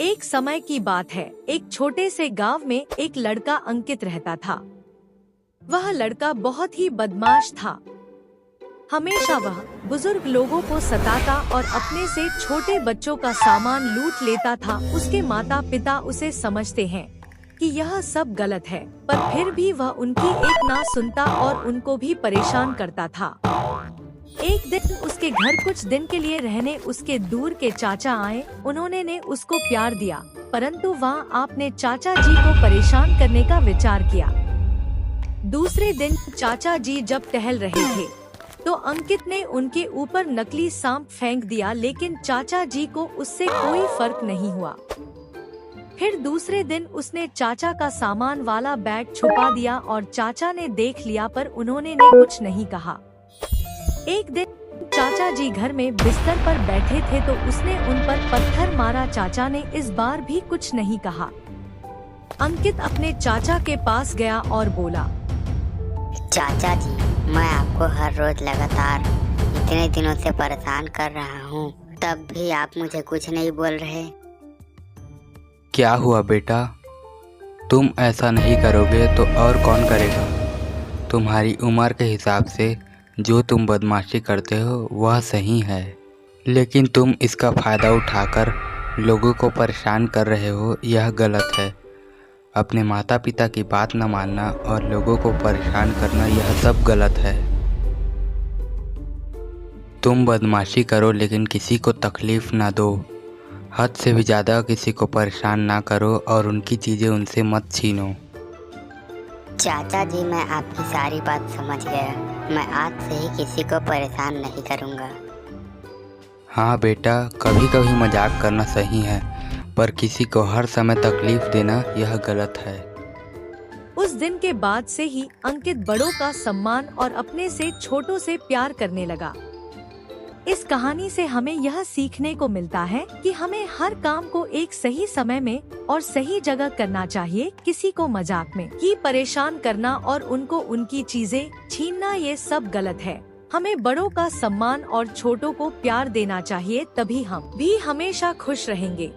एक समय की बात है, एक छोटे से गांव में एक लड़का अंकित रहता था। वह लड़का बहुत ही बदमाश था। हमेशा वह बुजुर्ग लोगों को सताता और अपने से छोटे बच्चों का सामान लूट लेता था। उसके माता पिता उसे समझते हैं कि यह सब गलत है, पर फिर भी वह उनकी एक ना सुनता और उनको भी परेशान करता था। एक दिन उसके घर कुछ दिन के लिए रहने उसके दूर के चाचा आए। उन्होंने ने उसको प्यार दिया, परंतु वहाँ आपने चाचा जी को परेशान करने का विचार किया। दूसरे दिन चाचा जी जब टहल रहे थे तो अंकित ने उनके ऊपर नकली सांप फेंक दिया, लेकिन चाचा जी को उससे कोई फर्क नहीं हुआ। फिर दूसरे दिन उसने चाचा का सामान वाला बैग छुपा दिया और चाचा ने देख लिया, पर उन्होंने ने कुछ नहीं कहा। एक दिन चाचा जी घर में बिस्तर पर बैठे थे तो उसने उन पर पत्थर मारा। चाचा ने इस बार भी कुछ नहीं कहा। अंकित अपने चाचा के पास गया और बोला, चाचा जी, मैं आपको हर रोज लगातार इतने दिनों से परेशान कर रहा हूँ, तब भी आप मुझे कुछ नहीं बोल रहे। क्या हुआ बेटा? तुम ऐसा नहीं करोगे तो और कौन करेगा? तुम्हारी उम्र के हिसाब से जो तुम बदमाशी करते हो वह सही है, लेकिन तुम इसका फ़ायदा उठाकर लोगों को परेशान कर रहे हो, यह गलत है। अपने माता पिता की बात न मानना और लोगों को परेशान करना, यह सब गलत है। तुम बदमाशी करो लेकिन किसी को तकलीफ़ ना दो। हद से भी ज़्यादा किसी को परेशान ना करो और उनकी चीज़ें उनसे मत छीनो। चाचा जी, मैं आपकी सारी बात समझ गया। मैं आज से ही किसी को परेशान नहीं करूँगा। हाँ बेटा, कभी कभी मजाक करना सही है, पर किसी को हर समय तकलीफ देना यह गलत है। उस दिन के बाद से ही अंकित बड़ों का सम्मान और अपने से छोटों से प्यार करने लगा। इस कहानी से हमें यह सीखने को मिलता है कि हमें हर काम को एक सही समय में और सही जगह करना चाहिए। किसी को मजाक में ही परेशान करना और उनको उनकी चीजें छीनना, ये सब गलत है। हमें बड़ों का सम्मान और छोटों को प्यार देना चाहिए, तभी हम भी हमेशा खुश रहेंगे।